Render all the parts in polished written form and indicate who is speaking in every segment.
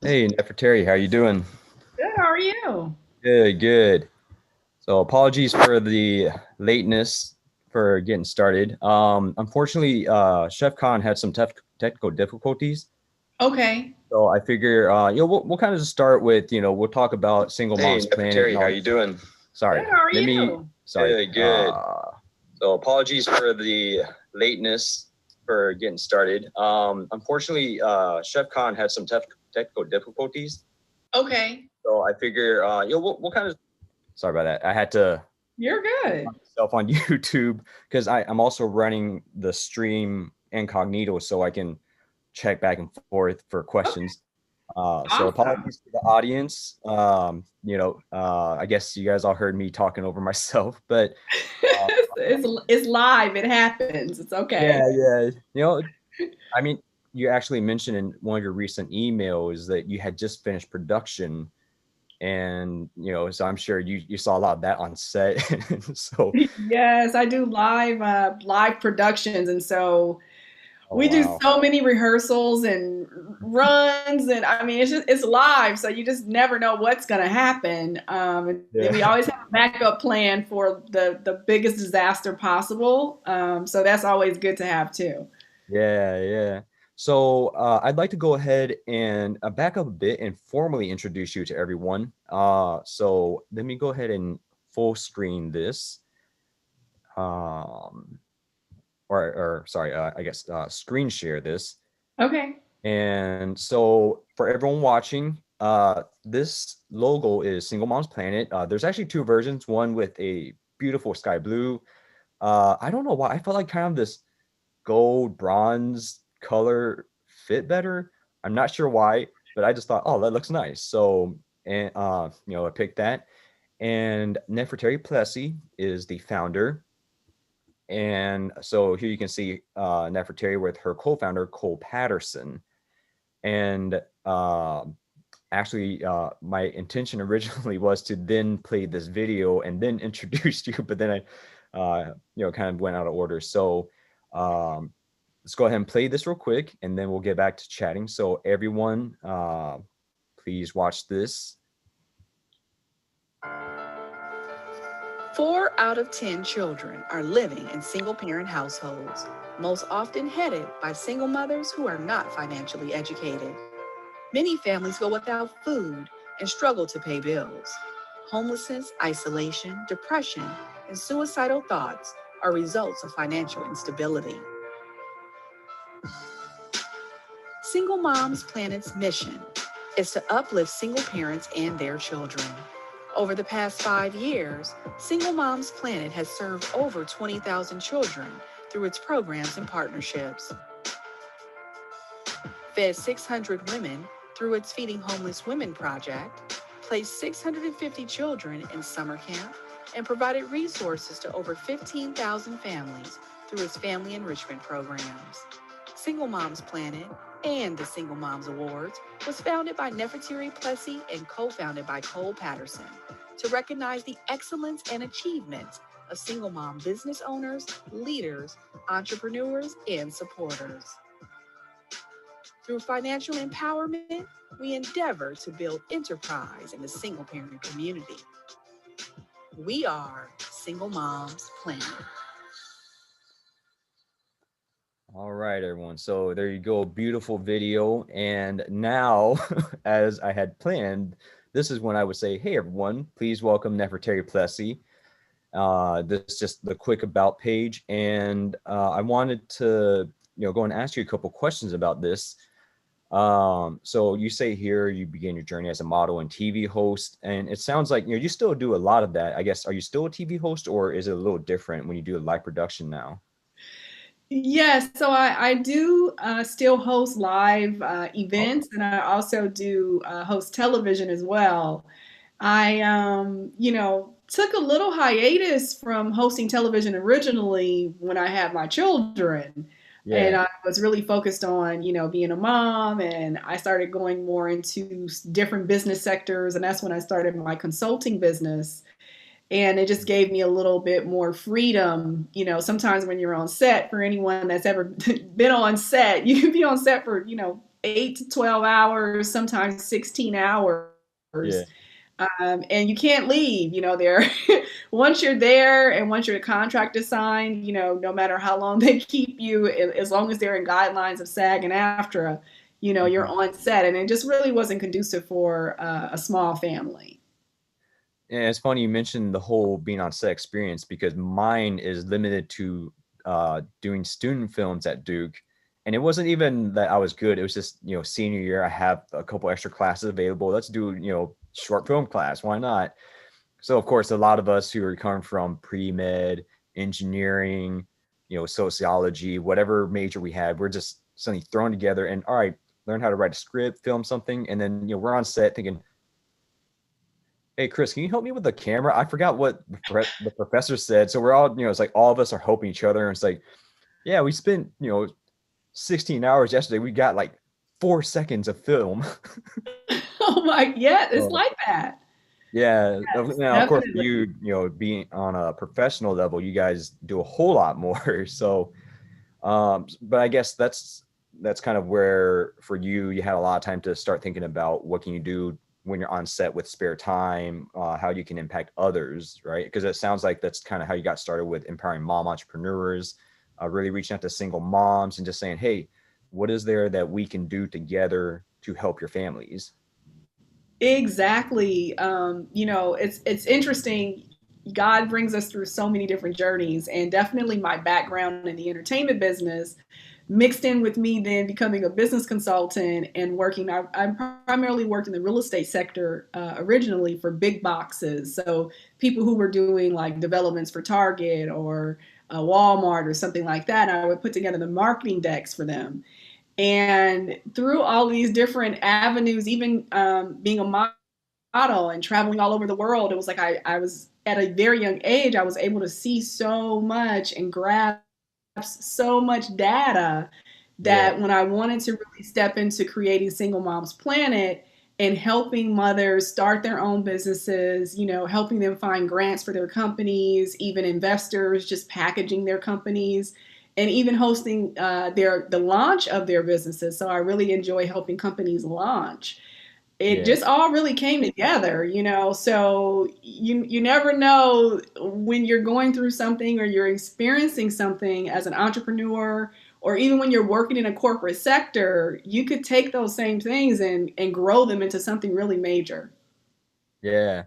Speaker 1: Hey, Neferteri, how you doing?
Speaker 2: Good, how are you?
Speaker 1: Good, good. So apologies for the lateness for getting started. Unfortunately, Chef Khan had some technical difficulties.
Speaker 2: Okay.
Speaker 1: So I figure, we'll kind of just start with, we'll talk about Single
Speaker 2: Hey,
Speaker 1: Moms Planet and
Speaker 2: Neferteri, how
Speaker 1: all.
Speaker 2: you doing?
Speaker 1: Sorry,
Speaker 2: Good, how are
Speaker 1: let me,
Speaker 2: you?
Speaker 1: sorry.
Speaker 2: Good, good. So apologies for the lateness for getting started. Unfortunately, Chef Khan had some technical difficulties.
Speaker 1: Okay.
Speaker 2: So I figure, we'll kind of.
Speaker 1: Sorry about that. I had to
Speaker 2: You're good.
Speaker 1: myself on YouTube because I'm also running the stream incognito so I can check back and forth for
Speaker 2: Okay,
Speaker 1: questions. So
Speaker 2: awesome.
Speaker 1: apologies to the audience. I guess you guys all heard me talking over myself, but uh,
Speaker 2: It's live. It happens. It's okay.
Speaker 1: yeah, yeah. I mean, you actually mentioned in one of your recent emails that you had just finished production, and so I'm sure you saw a lot of that on set. So,
Speaker 2: Yes, I do live productions, and so
Speaker 1: oh
Speaker 2: we do
Speaker 1: wow,
Speaker 2: so many rehearsals and runs, and I mean it's live, so you just never know what's going to happen. And then we
Speaker 1: yeah.
Speaker 2: always have a backup plan for the biggest disaster possible. So that's always good to have too.
Speaker 1: Yeah, yeah. So I'd like to go ahead and back up a bit and formally introduce you to everyone. So let me go ahead and full screen this, um, or sorry, I guess screen share this.
Speaker 2: Okay.
Speaker 1: And so for everyone watching, this logo is Single Mom's Planet. There's actually two versions, one with a beautiful sky blue. I don't know why I felt like kind of this gold bronze color fit better. I'm not sure why, but I just thought, oh, that looks nice. So, and I picked that. And Neferteri Plessy is the founder. And so here you can see Neferteri with her co-founder Cole Patterson. And actually, my intention originally was to then play this video and then introduce you, but then I, kind of went out of order. So um, let's go ahead and play this real quick, and then we'll get back to chatting. So everyone, please watch this.
Speaker 3: 4 out of 10 children are living in single parent households, most often headed by single mothers who are not financially educated. Many families go without food and struggle to pay bills. Homelessness, isolation, depression, and suicidal thoughts are results of financial instability. Single Moms Planet's mission is to uplift single parents and their children. Over the past 5 years, Single Moms Planet has served over 20,000 children through its programs and partnerships, fed 600 women through its Feeding Homeless Women project, placed 650 children in summer camp, and provided resources to over 15,000 families through its family enrichment programs. Single Moms Planet and the Single Moms Awards was founded by Neferteri Plessy and co-founded by Cole Patterson to recognize the excellence and achievements of single mom business owners, leaders, entrepreneurs, and supporters. Through financial empowerment, we endeavor to build enterprise in the single parent community. We are Single Moms Planet.
Speaker 1: All right, everyone. So there you go, beautiful video. And now, as I had planned, this is when I would say, hey, everyone, please welcome Neferteri Plessy. This is just the quick about page, and I wanted to, go and ask you a couple questions about this. So you say here you began your journey as a model and TV host, and it sounds like you still do a lot of that. I guess, are you still a TV host, or is it a little different when you do a live production now?
Speaker 2: Yes, so I do still host live
Speaker 1: Okay.
Speaker 2: events, and I also do host television as well. I, took a little hiatus from hosting television originally when I had my children. And
Speaker 1: Yeah.
Speaker 2: I was really focused on, being a mom, and I started going more into different business sectors. And that's when I started my consulting business, and it just gave me a little bit more freedom. Sometimes when you're on set, for anyone that's ever been on set, you can be on set for 8 to 12 hours, sometimes 16 hours.
Speaker 1: Yeah.
Speaker 2: And you can't leave, there. Once you're there and once your contract is signed, no matter how long they keep you, as long as they're in guidelines of SAG and AFTRA, you're
Speaker 1: Mhm.
Speaker 2: on set. And it just really wasn't conducive for a small family.
Speaker 1: And it's funny you mentioned the whole being on set experience because mine is limited to doing student films at Duke. And it wasn't even that I was good. It was just, senior year, I have a couple extra classes available. Let's do, short film class. Why not? So, of course, a lot of us who are coming from pre-med, engineering, sociology, whatever major we had, we're just suddenly thrown together and, all right, learn how to write a script, film something. And then, we're on set thinking, hey, Chris, can you help me with the camera? I forgot what the professor said. So we're all, it's like all of us are helping each other. And it's like, yeah, we spent, 16 hours yesterday. We got like 4 seconds of film.
Speaker 2: Oh my, yeah, it's
Speaker 1: So,
Speaker 2: like that.
Speaker 1: yeah.
Speaker 2: Yes,
Speaker 1: Now, of course, for
Speaker 2: definitely.
Speaker 1: you, being on a professional level, you guys do a whole lot more. So, but I guess that's kind of where for you, you had a lot of time to start thinking about what can you do when you're on set with spare time, how you can impact others, right? Because it sounds like that's kind of how you got started with empowering mom entrepreneurs, really reaching out to single moms and just saying, hey, what is there that we can do together to help your families?
Speaker 2: Exactly. It's interesting. God brings us through so many different journeys, and definitely my background in the entertainment business mixed in with me then becoming a business consultant and working. I primarily worked in the real estate sector originally for big boxes. So people who were doing like developments for Target or Walmart or something like that, I would put together the marketing decks for them. And through all these different avenues, even being a model and traveling all over the world, it was like I was at a very young age, I was able to see so much and grasp so much data
Speaker 1: Yeah,
Speaker 2: that when I wanted to really step into creating Single Moms Planet and helping mothers start their own businesses, helping them find grants for their companies, even investors, just packaging their companies, and even hosting the launch of their businesses. So I really enjoy helping companies launch. It
Speaker 1: yeah,
Speaker 2: just all really came together, so you never know when you're going through something or you're experiencing something as an entrepreneur, or even when you're working in a corporate sector, you could take those same things and grow them into something really major.
Speaker 1: yeah.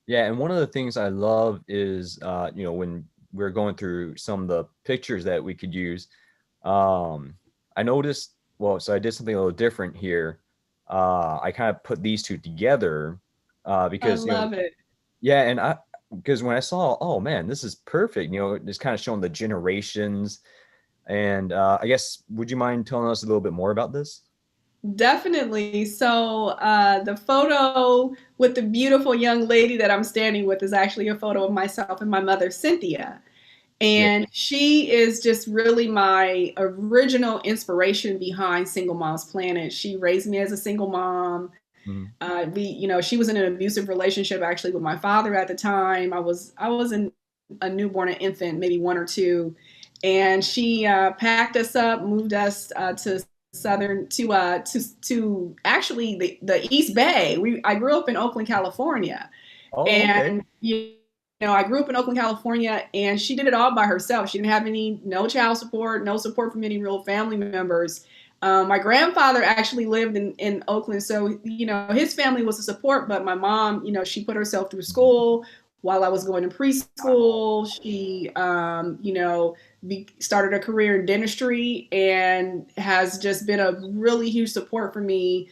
Speaker 1: Yeah, and one of the things I love is, when we're going through some of the pictures that we could use, um, I noticed, well, so I did something a little different here. I kind of put these two together,
Speaker 2: I
Speaker 1: because,
Speaker 2: love it.
Speaker 1: yeah, because when I saw, oh man, this is perfect, it's kind of showing the generations. And I guess, would you mind telling us a little bit more about this?
Speaker 2: Definitely. So the photo with the beautiful young lady that I'm standing with is actually a photo of myself and my mother, Cynthia.
Speaker 1: Yeah.
Speaker 2: And she is just really my original inspiration behind Single Moms Planet. She raised me as a single mom.
Speaker 1: Mhm.
Speaker 2: She was in an abusive relationship actually with my father at the time. I was a newborn, an infant, maybe one or two, and she packed us up, moved us to southern to actually the East Bay. I grew up in Oakland, California,
Speaker 1: Oh, okay.
Speaker 2: and I grew up in Oakland, California, and she did it all by herself. She didn't have no child support, no support from any real family members. My grandfather actually lived in Oakland, so his family was a support. But my mom, she put herself through school while I was going to preschool. She, started a career in dentistry and has just been a really huge support for me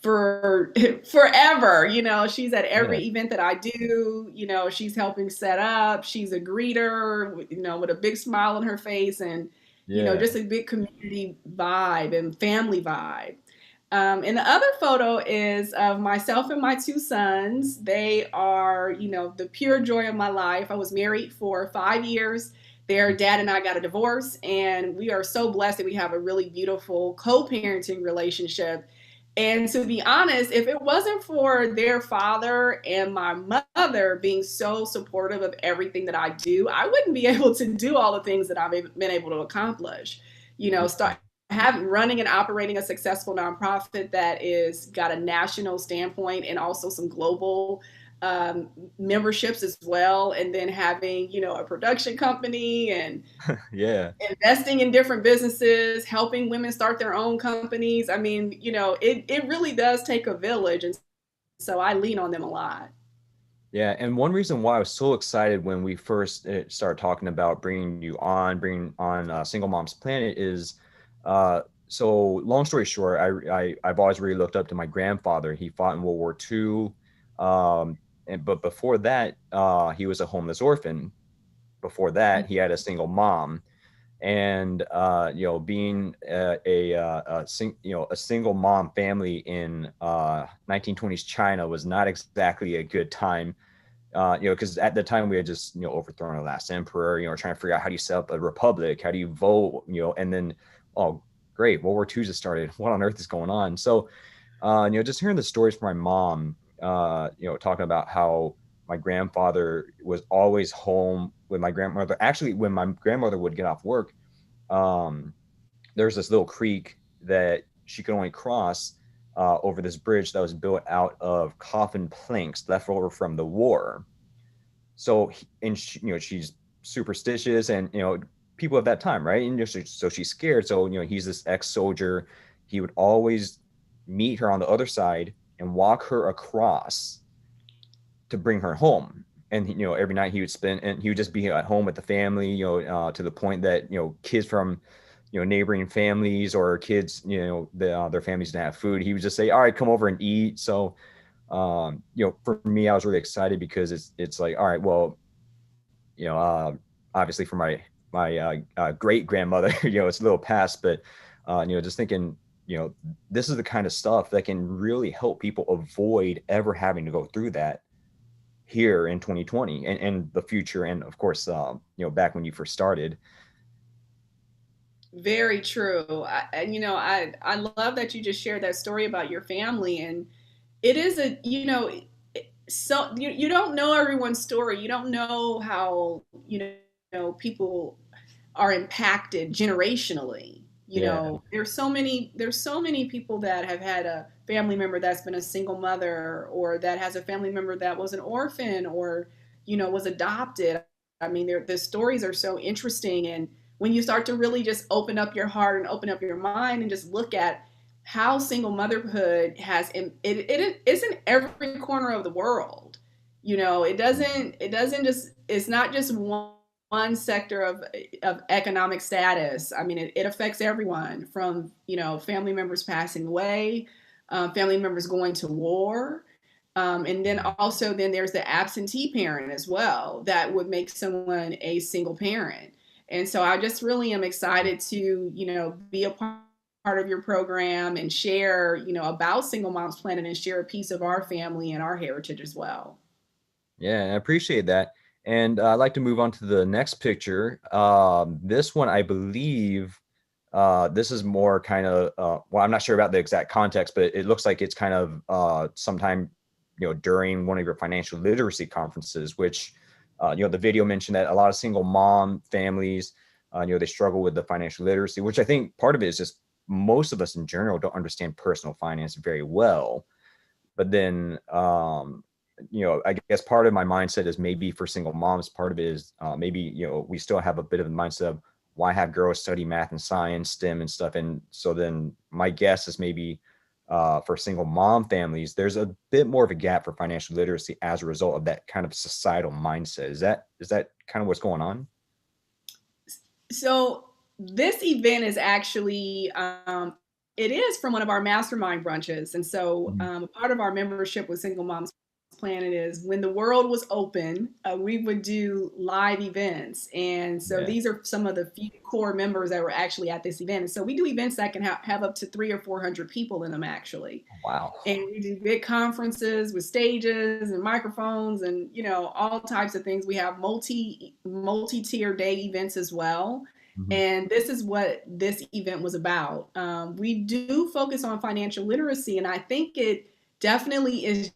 Speaker 2: for forever. She's at
Speaker 1: Yeah,
Speaker 2: every event that I do. She's helping set up. She's a greeter, with a big smile on her face, and
Speaker 1: yeah.
Speaker 2: just a big community vibe and family vibe. And the other photo is of myself and my two sons. They are, the pure joy of my life. I was married for 5 years. Their dad and I got a divorce, and we are so blessed that we have a really beautiful co-parenting relationship. And to be honest, if it wasn't for their father and my mother being so supportive of everything that I do, I wouldn't be able to do all the things that I've been able to accomplish.
Speaker 1: Yeah.
Speaker 2: Start. running and operating a successful nonprofit that is got a national standpoint and also some global memberships as well, and then having, you know, a production company and
Speaker 1: Yeah.
Speaker 2: investing in different businesses, helping women start their own companies. I mean, you know, it really does take a village, and so I lean on them a lot.
Speaker 1: Yeah, and one reason why I was so excited when we first started talking about bringing on Single Moms Planet is, so long story short, I've always really looked up to my grandfather. He fought in World War II, and but before that, he was a homeless orphan. Before that, he had a single mom, and being a single mom family in 1920s China was not exactly a good time, because at the time we had just, overthrown the last emperor, trying to figure out how do you set up a republic, how do you vote, and then, oh, great, World War II just started. What on earth is going on? So, just hearing the stories from my mom, talking about how my grandfather was always home with my grandmother. Actually, when my grandmother would get off work, um, there's this little creek that she could only cross over this bridge that was built out of coffin planks left over from the war. So, and she, she's superstitious, and people at that time, right? And so she's scared. So he's this ex-soldier. He would always meet her on the other side and walk her across to bring her home. And every night he would spend, and he would just be at home with the family, to the point that kids from neighboring families or kids, their families didn't have food, he would just say, all right, come over and eat. So for me, I was really excited because it's like, all right, well, obviously for my great grandmother, it's a little past, but just thinking, this is the kind of stuff that can really help people avoid ever having to go through that here in 2020 and the future, and of course, back when you first started.
Speaker 2: Very true. I love that you just shared that story about your family, and it is a, so you don't know everyone's story. You don't know how, people are impacted generationally.
Speaker 1: Yeah.
Speaker 2: There's so many people that have had a family member that's been a single mother, or that has a family member that was an orphan, or was adopted. I mean, the stories are so interesting, and when you start to really just open up your heart and open up your mind and just look at how single motherhood it is in every corner of the world. It's not just one sector of economic status. I mean, it affects everyone, from family members passing away, family members going to war, and then there's the absentee parent as well that would make someone a single parent. And so I just really am excited to be a part of your program and share about Single Moms Planet, and share a piece of our family and our heritage as well.
Speaker 1: Yeah, I appreciate that. And I'd like to move on to the next picture. This one, I believe, this is more kind of, well, I'm not sure about the exact context, but it looks like it's kind of sometime, during one of your financial literacy conferences, which, the video mentioned that a lot of single mom families, they struggle with the financial literacy, which I think part of it is just most of us in general don't understand personal finance very well. But then, I guess part of my mindset is maybe for single moms, part of it is maybe, we still have a bit of a mindset of why have girls study math and science, STEM and stuff. And so then my guess is maybe for single mom families, there's a bit more of a gap for financial literacy as a result of that kind of societal mindset. Is that kind of what's going on?
Speaker 2: So this event is actually it is from one of our mastermind brunches. And so
Speaker 1: Mhm.
Speaker 2: part of our membership with Single Moms Planet is, when the world was open, we would do live events. And so
Speaker 1: Yeah.
Speaker 2: these are some of the few core members that were actually at this event. And so we do events that can have up to 300 or 400 people in them, actually.
Speaker 1: Wow.
Speaker 2: And we do big conferences with stages and microphones and all types of things. We have multi-tier day events as well.
Speaker 1: Mhm.
Speaker 2: And this is what this event was about. We do focus on financial literacy, and I think it definitely is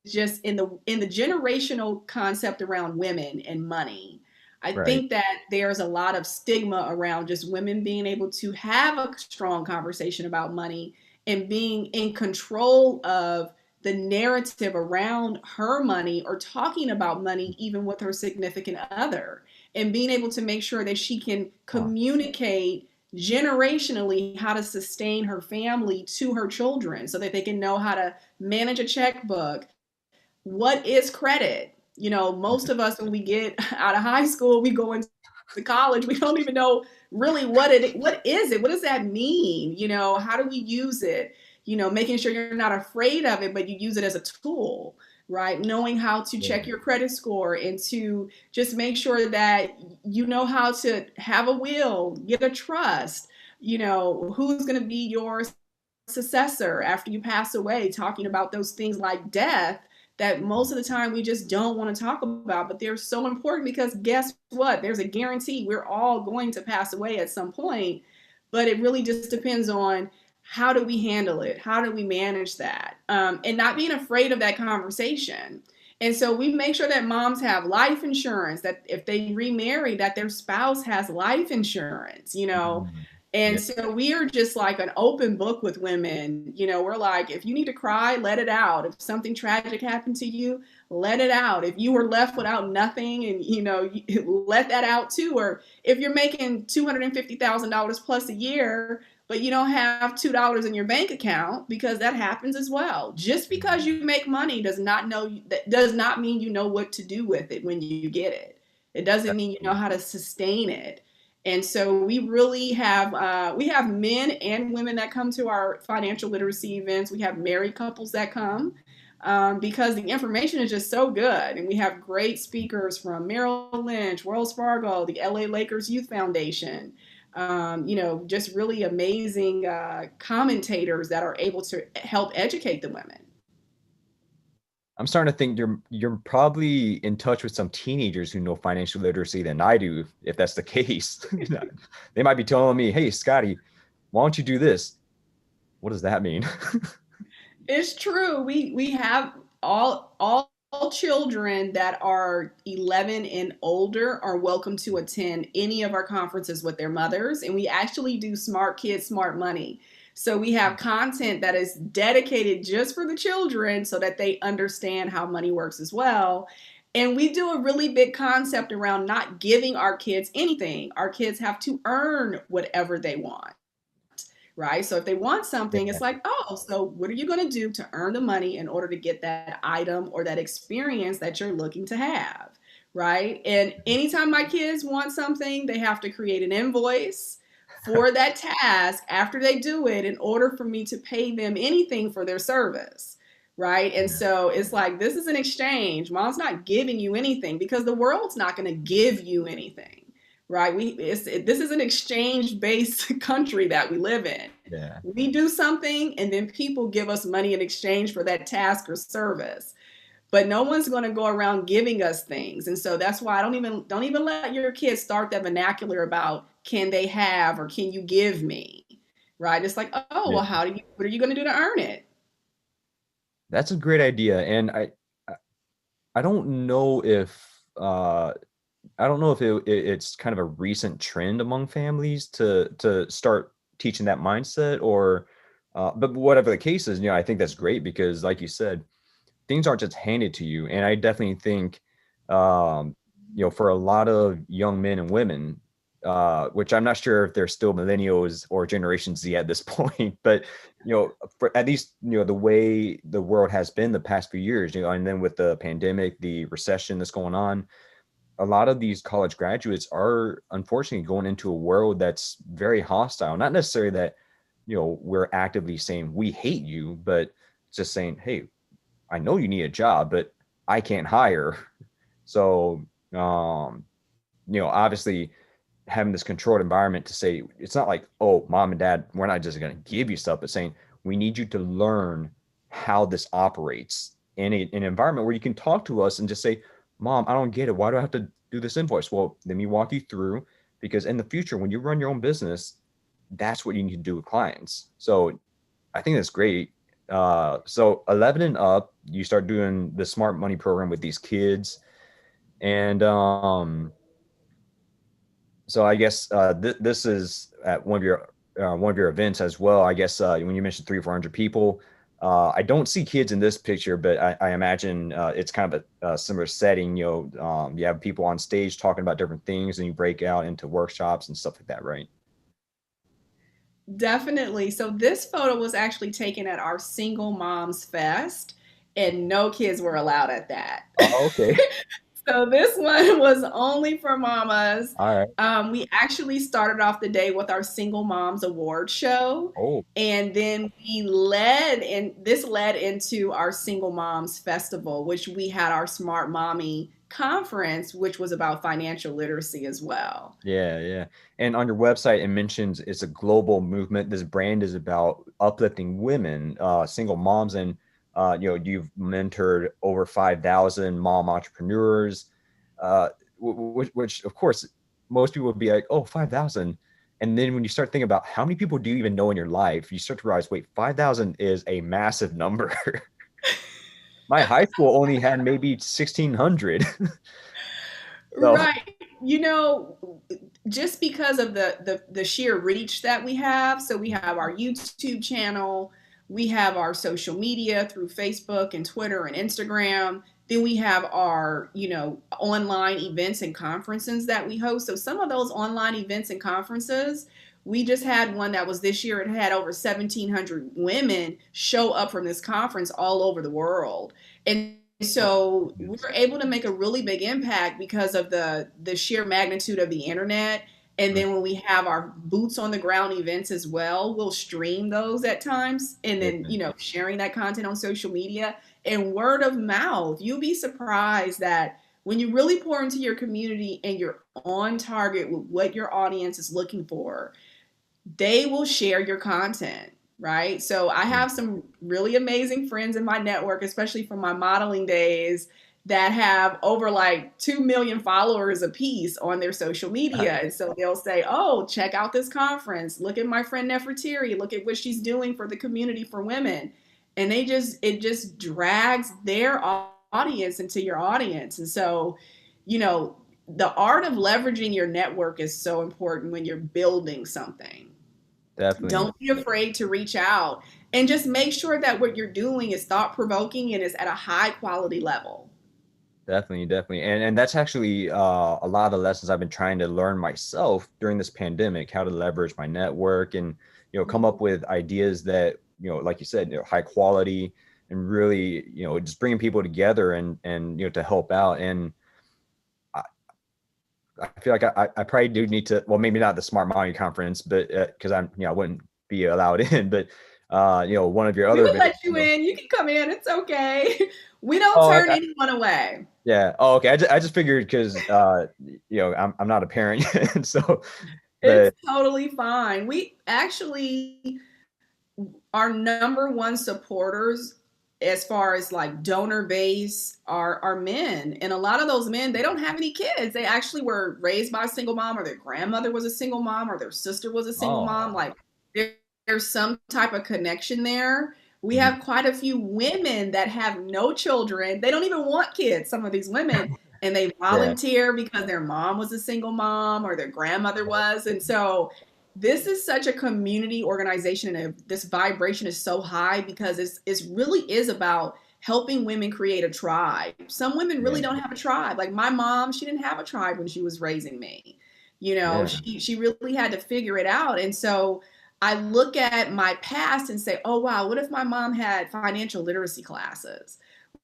Speaker 2: just in the generational concept around women and money. I
Speaker 1: Right.
Speaker 2: think that there's a lot of stigma around just women being able to have a strong conversation about money and being in control of the narrative around her money or talking about money, even with her significant other, and being able to make sure that she can
Speaker 1: Huh.
Speaker 2: communicate generationally how to sustain her family to her children so that they can know how to manage a checkbook. What is credit? You know, most of us when we get out of high school, we go into college, we don't even know really what is it? What does that mean? You know, how do we use it? You know, making sure you're not afraid of it, but you use it as a tool, right? Knowing how to
Speaker 1: Yeah.
Speaker 2: check your credit score and to just make sure that you know how to have a will, get a trust, you know, who's going to be your successor after you pass away, talking about those things like death that most of the time we just don't want to talk about, but they're so important because guess what? There's a guarantee we're all going to pass away at some point, but it really just depends on how do we handle it? How do we manage that? And not being afraid of that conversation. And so we make sure that moms have life insurance, that if they remarry, that their spouse has life insurance, you know,
Speaker 1: Mhm.
Speaker 2: and
Speaker 1: Yeah.
Speaker 2: so we are just like an open book with women. You know, we're like, if you need to cry, let it out. If something tragic happened to you, let it out. If you were left without nothing and, you know, let that out too. Or if you're making $250,000 plus a year, but you don't have $2 in your bank account, because that happens as well. Just because you make money does not mean you know what to do with it when you get it. It doesn't mean you know how to sustain it. And so we have men and women that come to our financial literacy events. We have married couples that come because the information is just so good. And we have great speakers from Merrill Lynch, Wells Fargo, the LA Lakers Youth Foundation. You know, just really amazing commentators that are able to help educate the women.
Speaker 1: I'm starting to think you're probably in touch with some teenagers who know financial literacy than I do, if that's the case. They might be telling me, "Hey, Scotty, why don't you do this?" What does that mean?
Speaker 2: It's true. We have all children that are 11 and older are welcome to attend any of our conferences with their mothers, and we actually do Smart Kids, Smart Money. So we have content that is dedicated just for the children so that they understand how money works as well. And we do a really big concept around not giving our kids anything. Our kids have to earn whatever they want, right? So if they want something, it's
Speaker 1: Yeah.
Speaker 2: like, oh, so what are you going to do to earn the money in order to get that item or that experience that you're looking to have, right? And anytime my kids want something, they have to create an invoice for that task after they do it in order for me to pay them anything for their service. Right. And so it's like, this is an exchange. Mom's not giving you anything because the world's not going to give you anything, right? This is an exchange-based country that we live in.
Speaker 1: Yeah.
Speaker 2: We do something, and then people give us money in exchange for that task or service. But no one's going to go around giving us things, and so that's why I don't even let your kids start that vernacular about can they have or can you give me, right? It's like, oh
Speaker 1: Yeah.
Speaker 2: well, what are you going to do to earn it?
Speaker 1: That's a great idea. And I I don't know if I don't know if it's kind of a recent trend among families to start teaching that mindset or but whatever the case is, I think that's great because like you said, things aren't just handed to you. And I definitely think um, for a lot of young men and women, which I'm not sure if they're still millennials or Generation Z at this point, but for at least the way the world has been the past few years, and then with the pandemic, the recession that's going on, a lot of these college graduates are unfortunately going into a world that's very hostile. Not necessarily that, we're actively saying we hate you, but just saying, hey, I know you need a job, but I can't hire. So, obviously having this controlled environment to say, it's not like, oh, mom and dad, we're not just going to give you stuff, but saying, we need you to learn how this operates in an environment where you can talk to us and just say, mom, I don't get it. Why do I have to do this invoice? Well, let me walk you through, because in the future, when you run your own business, that's what you need to do with clients. So I think that's great. So 11 and up, you start doing the smart money program with these kids. And So I guess this is at one of your events as well. I guess when you mentioned 300 or 400 people, I don't see kids in this picture, but I imagine it's kind of a similar setting. You have people on stage talking about different things, and you break out into workshops and stuff like that, right?
Speaker 2: Definitely. So this photo was actually taken at our Single Moms Fest, and no kids were allowed at that.
Speaker 1: Oh, okay.
Speaker 2: So this one was only for mamas.
Speaker 1: All right.
Speaker 2: We actually started off the day with our Single Moms Award show.
Speaker 1: Oh,
Speaker 2: And then this led into our Single Moms Festival, which we had our Smart Mommy conference, which was about financial literacy as well.
Speaker 1: yeah, yeah. And on your website, it mentions it's a global movement. This brand is about uplifting women, single moms, and you've mentored over 5,000 mom entrepreneurs, which of course most people would be like, oh, 5,000. And then when you start thinking about how many people do you even know in your life, you start to realize, wait, 5,000 is a massive number. My high school only had maybe 1,600. So,
Speaker 2: Right. You know, just because of the sheer reach that we have, so we have our YouTube channel, we have our social media through Facebook and Twitter and Instagram. Then we have our, online events and conferences that we host. So some of those online events and conferences, we just had one that was this year. It had over 1,700 women show up from this conference all over the world. And so we're able to make a really big impact because of the sheer magnitude of the internet. And then when we have our boots on the ground events as well, we'll stream those at times, and then sharing that content on social media and word of mouth. You'll be surprised that when you really pour into your community and you're on target with what your audience is looking for, they will share your content, right? So I have some really amazing friends in my network, especially from my modeling days, that have over like 2 million followers apiece on their social media. And so they'll say, oh, check out this conference. Look at my friend Neferteri. Look at what she's doing for the community for women. And it just drags their audience into your audience. And so, the art of leveraging your network is so important when you're building something.
Speaker 1: definitely.
Speaker 2: Don't be afraid to reach out, and just make sure that what you're doing is thought provoking and is at a high quality level.
Speaker 1: Definitely, definitely. And that's actually a lot of the lessons I've been trying to learn myself during this pandemic, how to leverage my network and, come up with ideas that, like you said, high quality and really, just bringing people together and, to help out. And I, I feel like I probably do need to, well, maybe not the Smart Mommy Conference, but because I wouldn't be allowed in, but, one of your
Speaker 2: We
Speaker 1: other
Speaker 2: would
Speaker 1: events,
Speaker 2: let you in. You can come in. It's okay. We don't
Speaker 1: oh,
Speaker 2: turn anyone away.
Speaker 1: yeah. Oh, okay. I just figured because I'm not a parent yet, so
Speaker 2: It's
Speaker 1: but
Speaker 2: totally fine. We actually, our number one supporters as far as like donor base are men, and a lot of those men, they don't have any kids. They actually were raised by a single mom, or their grandmother was a single mom, or their sister was a single
Speaker 1: oh,
Speaker 2: mom. Like there, there's some type of connection there. We
Speaker 1: mhm,
Speaker 2: have quite a few women that have no children. They don't even want kids, some of these women, and they
Speaker 1: yeah,
Speaker 2: volunteer because their mom was a single mom or their grandmother was. And so this is such a community organization, and this vibration is so high because it's really is about helping women create a tribe. Some women really
Speaker 1: yeah,
Speaker 2: don't have a tribe. Like my mom, she didn't have a tribe when she was raising me.
Speaker 1: yeah,
Speaker 2: She really had to figure it out. And so I look at my past and say, oh wow, what if my mom had financial literacy classes?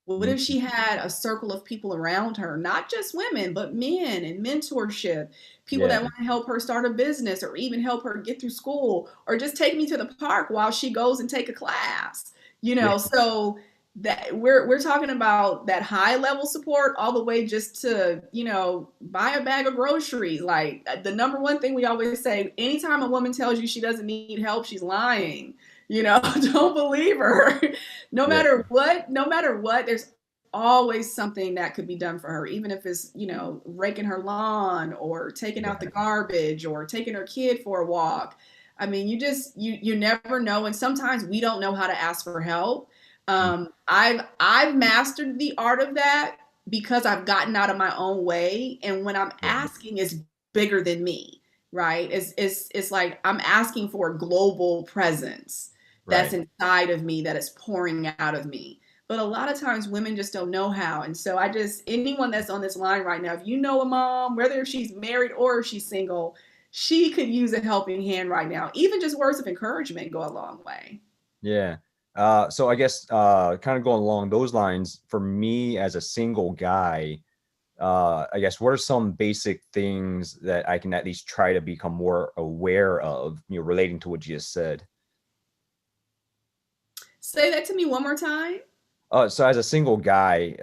Speaker 2: What if
Speaker 1: mhm,
Speaker 2: she had a circle of people around her, not just women, but men, and mentorship, people
Speaker 1: yeah,
Speaker 2: that want to help her start a business or even help her get through school or just take me to the park while she goes and take a class.
Speaker 1: yeah,
Speaker 2: So that we're talking about that high level support all the way just to, buy a bag of groceries. Like the number one thing we always say, anytime a woman tells you she doesn't need help, she's lying. Don't believe her.
Speaker 1: yeah,
Speaker 2: No matter what, there's always something that could be done for her, even if it's, raking her lawn or taking out the
Speaker 1: yeah,
Speaker 2: garbage or taking her kid for a walk. I mean, you never know. And sometimes we don't know how to ask for help.
Speaker 1: mm,
Speaker 2: I've mastered the art of that because I've gotten out of my own way. And when I'm
Speaker 1: yeah,
Speaker 2: asking, it's bigger than me. right? It's like I'm asking for a global presence that's
Speaker 1: Right.
Speaker 2: inside of me, that is pouring out of me. But a lot of times women just don't know how. And so I just, anyone that's on this line right now, if you know a mom, whether if she's married or if she's single, she could use a helping hand right now. Even just words of encouragement go a long way.
Speaker 1: Yeah. So I guess kind of going along those lines, for me as a single guy, I guess what are some basic things that I can at least try to become more aware of, relating to what you just said?
Speaker 2: Say that to me one more time.
Speaker 1: So as a single guy,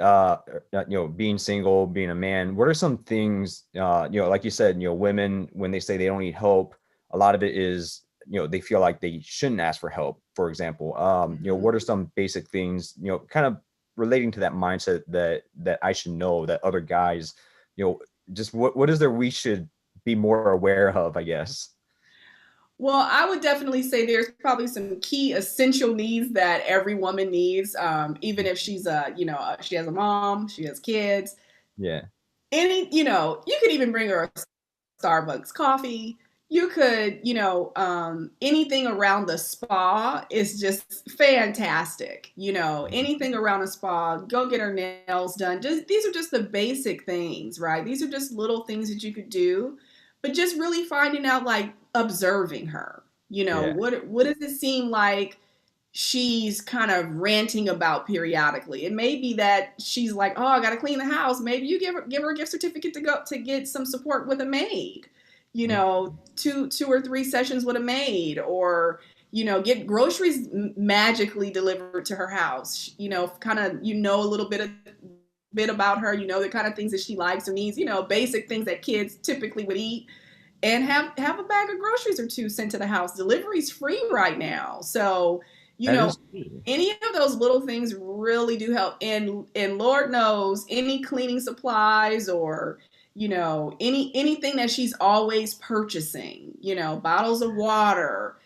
Speaker 1: being single, being a man, what are some things, like you said, women, when they say they don't need help, a lot of it is, they feel like they shouldn't ask for help, for example. What are
Speaker 2: Mhm.
Speaker 1: some basic things, kind of relating to that mindset that I should know that other guys, just what is there we should be more aware of, I guess.
Speaker 2: Well, I would definitely say there's probably some key essential needs that every woman needs, even if she's she has a mom, she has kids.
Speaker 1: Yeah.
Speaker 2: You could even bring her a Starbucks coffee. You could, anything around the spa is just fantastic. Anything around a spa, go get her nails done. Just these are just the basic things, right? These are just little things that you could do, but just really finding out, like observing her.
Speaker 1: Yeah.
Speaker 2: What does it seem like she's kind of ranting about periodically? It may be that she's like, "Oh, I got to clean the house." Maybe you give her a gift certificate to go to get some support with a maid.
Speaker 1: Mm.
Speaker 2: Two or three sessions with a maid, or get groceries magically delivered to her house. Kind of a little bit about her. The kind of things that she likes or needs. Basic things that kids typically would eat, and have a bag of groceries or two sent to the house. Delivery's free right now. So, you
Speaker 1: That
Speaker 2: know,
Speaker 1: is true.
Speaker 2: any of those little things really do help. And Lord knows, any cleaning supplies, or anything that she's always purchasing, bottles of water,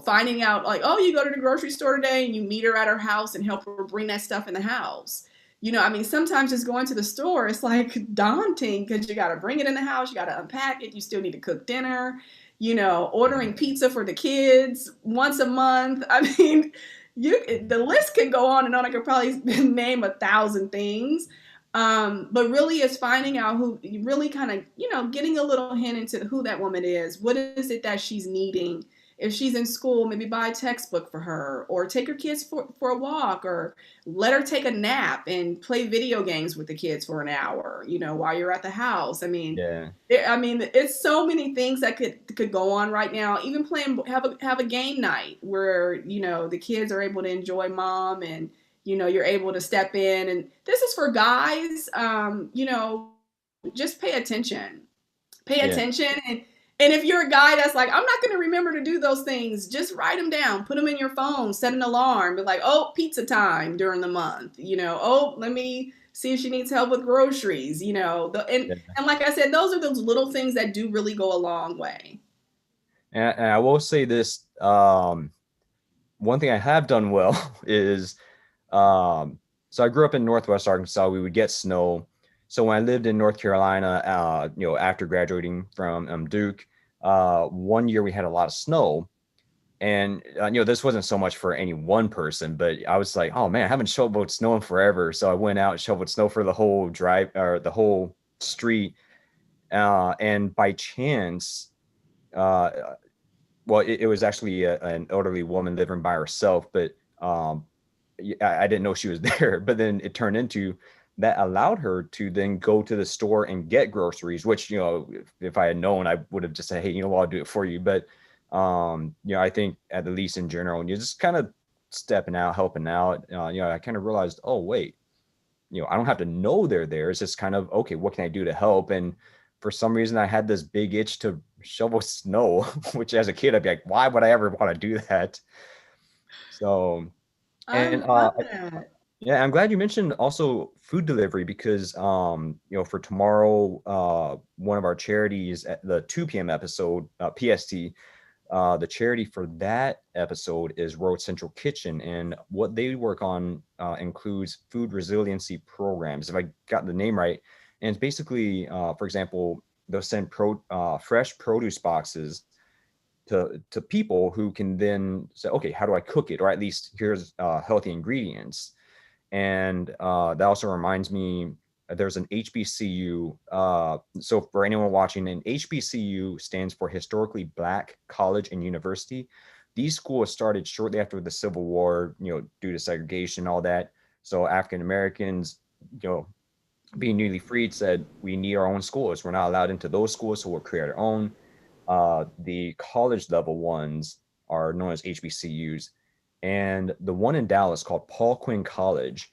Speaker 2: finding out, like, oh, you go to the grocery store today and you meet her at her house and help her bring that stuff in the house. I mean, sometimes just going to the store, it's like daunting because you got to bring it in the house, you got to unpack it, you still need to cook dinner, ordering pizza for the kids once a month. I mean, the list can go on and on. I could probably name 1,000 things. But really, it's finding out who, really kind of, getting a little hint into who that woman is. What is it that she's needing? If she's in school, maybe buy a textbook for her, or take her kids for a walk, or let her take a nap and play video games with the kids for an hour, while you're at the house.
Speaker 1: Yeah.
Speaker 2: It's so many things that could go on right now. Even have a game night where, the kids are able to enjoy mom, and, you're able to step in. And this is for guys, just pay attention. Pay
Speaker 1: Yeah.
Speaker 2: attention. And if you're a guy that's like, I'm not going to remember to do those things, just write them down, put them in your phone, set an alarm, be like, oh, pizza time during the month, oh, let me see if she needs help with groceries, and like I said, those are those little things that do really go a long way.
Speaker 1: And I will say this, one thing I have done well is, so I grew up in Northwest Arkansas. We would get snow. So when I lived in North Carolina, after graduating from Duke, one year we had a lot of snow. And, this wasn't so much for any one person, but I was like, oh man, I haven't shoveled snow in forever. So I went out and shoveled snow for the whole drive, or the whole street. And by chance, uh, well, it was actually an elderly woman living by herself, but I didn't know she was there. But then it turned into that allowed her to then go to the store and get groceries, which, if I had known, I would have just said, hey, what, I'll do it for you. But, I think at the least in general, you're just kind of stepping out, helping out, I kind of realized, oh, wait, I don't have to know they're there. It's just kind of, okay, what can I do to help? And for some reason, I had this big itch to shovel snow, which as a kid, I'd be like, why would I ever want to do that? So,
Speaker 2: I
Speaker 1: and
Speaker 2: love that.
Speaker 1: yeah, I'm glad you mentioned also food delivery because, for tomorrow, one of our charities at the 2 p.m. episode, PST, the charity for that episode is Road Central Kitchen, and what they work on includes food resiliency programs, if I got the name right. And it's basically, for example, they'll send fresh produce boxes to people who can then say, okay, how do I cook it? Or at least here's healthy ingredients. And that also reminds me, there's an HBCU. So for anyone watching, an HBCU stands for Historically Black College and University. These schools started shortly after the Civil War, due to segregation, all that. So African Americans, being newly freed, said we need our own schools. We're not allowed into those schools, so we'll create our own. The college level ones are known as HBCUs, and the one in Dallas called Paul Quinn College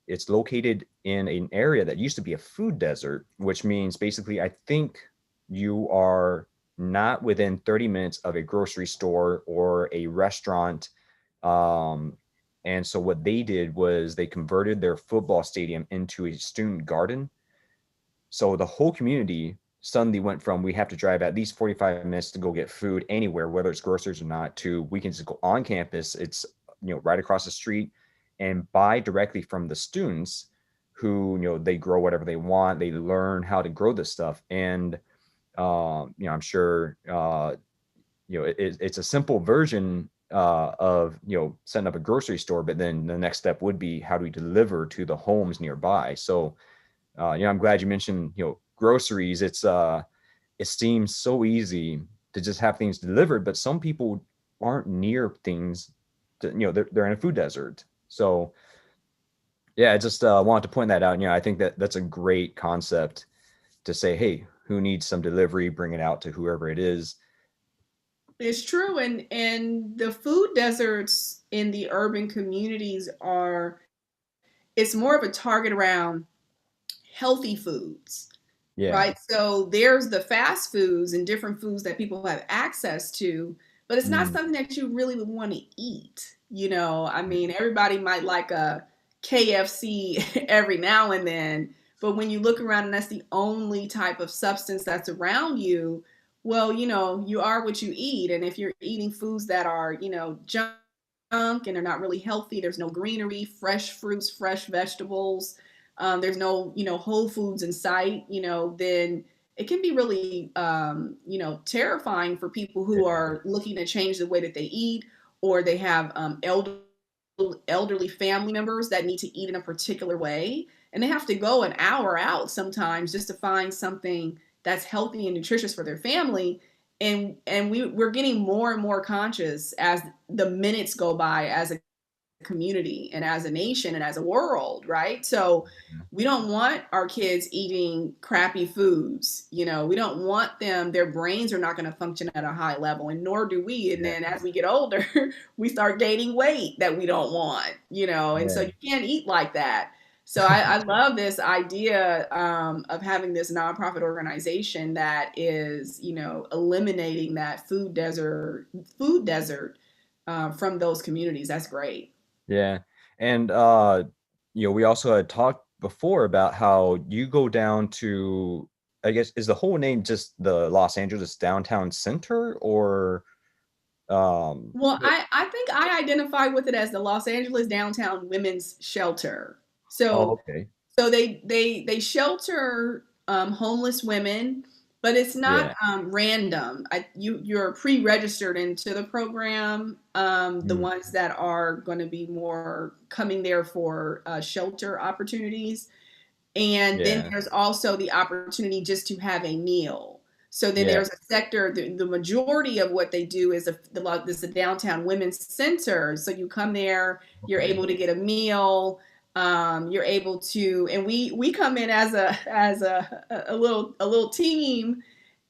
Speaker 1: it's located in an area that used to be a food desert, which means basically I think you are not within 30 minutes of a grocery store or a restaurant. And so what they did was they converted their football stadium into a student garden. So the whole community suddenly went from we have to drive at least 45 minutes to go get food anywhere, whether it's groceries or not, to we can just go on campus. It's right across the street and buy directly from the students who they grow whatever they want. They learn how to grow this stuff, and I'm sure it's a simple version of setting up a grocery store, but then the next step would be how do we deliver to the homes nearby. So I'm glad you mentioned groceries. It seems so easy to just have things delivered, but some people aren't near things. They're in a food desert. So yeah, I just wanted to point that out. I think that's a great concept to say, hey, who needs some delivery? Bring it out to whoever it is.
Speaker 2: It's true, and the food deserts in the urban communities it's more of a target around healthy foods,
Speaker 1: Yeah.
Speaker 2: right? So there's the fast foods and different foods that people have access to, but it's not
Speaker 1: Mm,
Speaker 2: something that you really would want to eat. I mean, everybody might like a KFC every now and then, but when you look around and that's the only type of substance that's around you, well, you are what you eat. And if you're eating foods that are, junk and they're not really healthy, there's no greenery, fresh fruits, fresh vegetables, there's no, whole foods in sight, then it can be really, terrifying for people who
Speaker 1: yeah.
Speaker 2: are looking to change the way that they eat, or they have elderly family members that need to eat in a particular way. And they have to go an hour out sometimes just to find something that's healthy and nutritious for their family. And we're getting more and more conscious as the minutes go by, as a community and as a nation and as a world, right? So we don't want our kids eating crappy foods. We don't want them, their brains are not going to function at a high level, and nor do we. And
Speaker 1: Yeah.
Speaker 2: then as we get older, we start gaining weight that we don't want, and so
Speaker 1: Yeah.
Speaker 2: you can't eat like that. So I love this idea of having this nonprofit organization that is, eliminating that food desert from those communities. That's great.
Speaker 1: Yeah. And we also had talked before about how you go down to, I guess, is the whole name just the Los Angeles downtown center, or
Speaker 2: Well,
Speaker 1: what?
Speaker 2: I think I identify with it as the Los Angeles Downtown Women's Shelter.
Speaker 1: Oh,
Speaker 2: So
Speaker 1: okay.
Speaker 2: so they shelter homeless women, but it's not
Speaker 1: Yeah.
Speaker 2: random. You're pre-registered into the program. The
Speaker 1: Mm,
Speaker 2: ones that are going to be more coming there for shelter opportunities. And then
Speaker 1: yeah.
Speaker 2: there's also the opportunity just to have a meal. So then
Speaker 1: Yeah.
Speaker 2: there's a sector, the majority of what they do is this is a downtown women's center. So you come there, you're
Speaker 1: Okay.
Speaker 2: able to get a meal. You're able to, and we come in as a little team,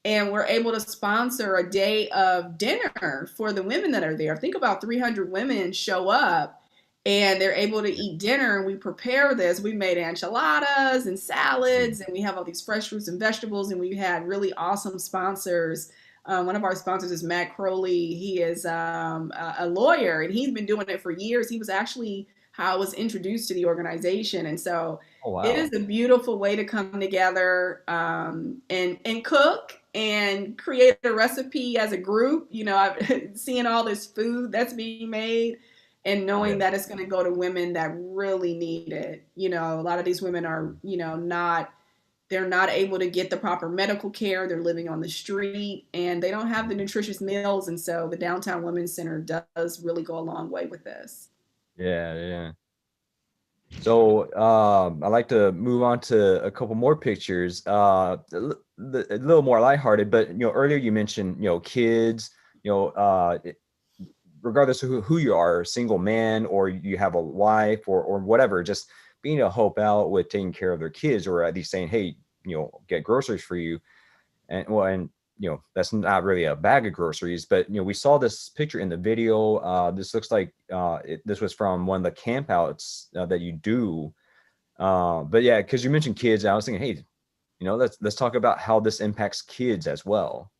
Speaker 2: and we're able to sponsor a day of dinner for the women that are there. I think about 300 women show up, and they're able to eat dinner. And we prepare this. We made enchiladas and
Speaker 1: Mm.
Speaker 2: salads, and we have all these fresh fruits and vegetables. And we had really awesome sponsors. One of our sponsors is Matt Crowley. He is a lawyer, and he's been doing it for years. He was actually how I was introduced to the organization. And so
Speaker 1: Oh,
Speaker 2: it
Speaker 1: wow.
Speaker 2: is a beautiful way to come together and cook and create a recipe as a group. I've seeing all this food that's being made and knowing
Speaker 1: Yeah.
Speaker 2: that it's going to go to women that really need it. A lot of these women are, not They're not able to get the proper medical care. They're living on the street and they don't have the nutritious meals. And so the Downtown Women's Center does really go a long way with this.
Speaker 1: Yeah, yeah. So I'd like to move on to a couple more pictures. A little more lighthearted, but earlier you mentioned kids. Regardless of who you are, a single man or you have a wife or whatever, just being able to help out with taking care of their kids, or at least saying, hey, get groceries for you. And that's not really a bag of groceries, but we saw this picture in the video. This looks like this was from one of the campouts that you do. But yeah, because you mentioned kids, I was thinking, hey, let's talk about how this impacts kids as well.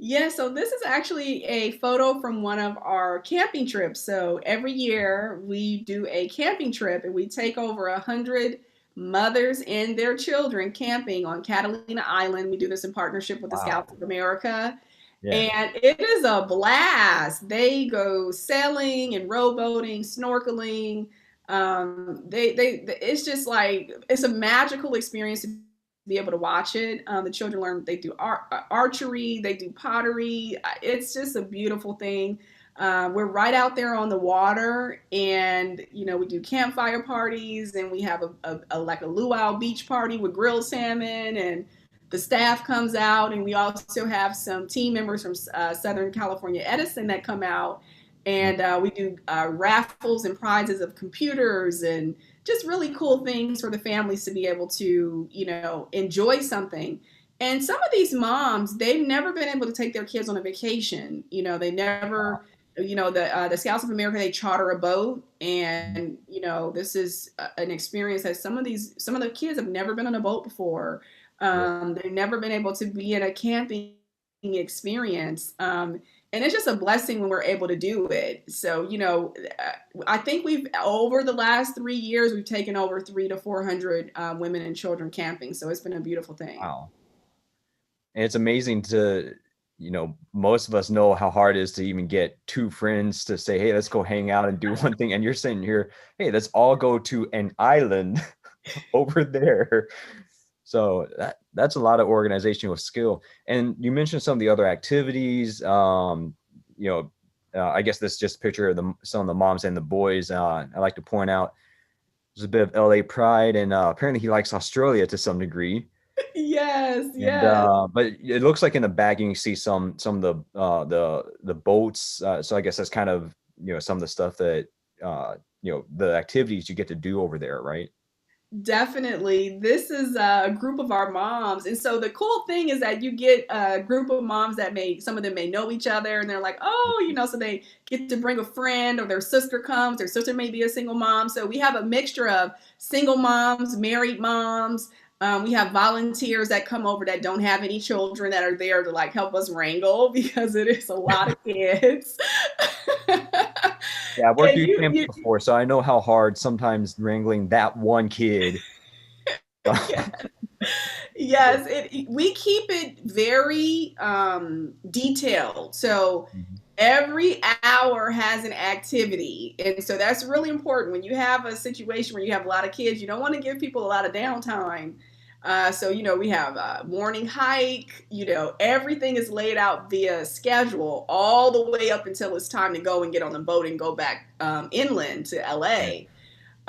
Speaker 2: Yeah, so this is actually a photo from one of our camping trips. So every year we do a camping trip and we take over 100 mothers and their children camping on Catalina Island. We do this in partnership with the
Speaker 1: Wow.
Speaker 2: Scouts of America.
Speaker 1: Yeah.
Speaker 2: And it is a blast. They go sailing and rowboating, snorkeling. It's just like it's a magical experience to be able to watch it. The children learn. They do archery. They do pottery. It's just a beautiful thing. We're right out there on the water, and we do campfire parties, and we have a like a luau beach party with grilled salmon, and the staff comes out, and we also have some team members from Southern California Edison that come out, and we do raffles and prizes of computers and just really cool things for the families to be able to, enjoy something. And some of these moms, they've never been able to take their kids on a vacation. They never, the Scouts of America, they charter a boat, and this is an experience that some of the kids have never been on a boat before. They've never been able to be in a camping experience. And it's just a blessing when we're able to do it. So, I think over the last 3 years, we've taken over 300 to 400 women and children camping. So it's been a beautiful thing.
Speaker 1: Wow. And it's amazing to, most of us know how hard it is to even get two friends to say, hey, let's go hang out and do one thing. And you're saying here, hey, let's all go to an island over there. So that's a lot of organizational skill. And you mentioned some of the other activities. I guess this is just a picture of some of the moms and the boys. I like to point out there's a bit of LA pride, and apparently he likes Australia to some degree.
Speaker 2: Yes,
Speaker 1: And,
Speaker 2: yes.
Speaker 1: but it looks like in the bagging you see some of the boats. So I guess that's kind of some of the stuff that the activities you get to do over there, right?
Speaker 2: Definitely. This is a group of our moms. And so the cool thing is that you get a group of moms that some of them may know each other, and they're like, oh, so they get to bring a friend, or their sister comes. Their sister may be a single mom. So we have a mixture of single moms, married moms. We have volunteers that come over that don't have any children that are there to like help us wrangle, because it is a lot of kids.
Speaker 1: Yeah, I've worked youth camps before, so I know how hard sometimes wrangling that one kid.
Speaker 2: Yes, we keep it very detailed. So every hour has an activity. And so that's really important. When you have a situation where you have a lot of kids, you don't want to give people a lot of downtime. So, we have a morning hike, everything is laid out via schedule all the way up until it's time to go and get on the boat and go back inland to LA.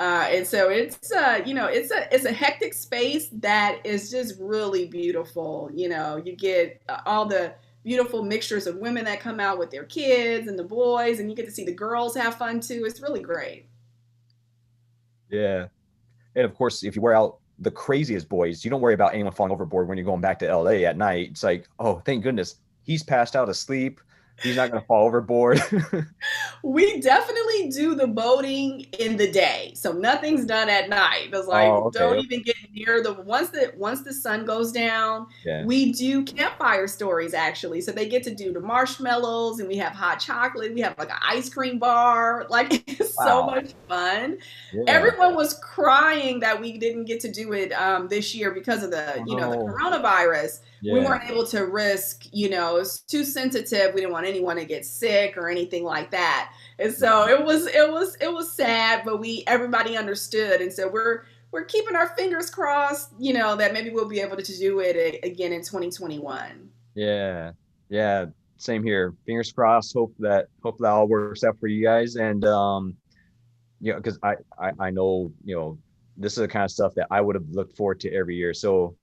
Speaker 2: And so it's a hectic space that is just really beautiful. You get all the beautiful mixtures of women that come out with their kids and the boys, and you get to see the girls have fun too. It's really great.
Speaker 1: Yeah. And of course, if you wear out the craziest boys, you don't worry about anyone falling overboard when you're going back to LA at night. It's like, oh, thank goodness he's passed out asleep. He's not going to fall overboard.
Speaker 2: We definitely do the boating in the day, so nothing's done at night. It's like, don't even get near once the sun goes down.
Speaker 1: Yeah.
Speaker 2: We do campfire stories actually, so they get to do the marshmallows, and we have hot chocolate. We have like an ice cream bar. Like, it's so much fun. Yeah. Everyone was crying that we didn't get to do it this year because of the the coronavirus. Yeah. We weren't able to risk, it's too sensitive. We didn't want anyone to get sick or anything like that. And so it was sad, but everybody understood. And so we're we're keeping our fingers crossed, that maybe we'll be able to do it again in 2021.
Speaker 1: Yeah. Yeah. Same here. Fingers crossed. Hope that all works out for you guys. And because I know, this is the kind of stuff that I would have looked forward to every year. So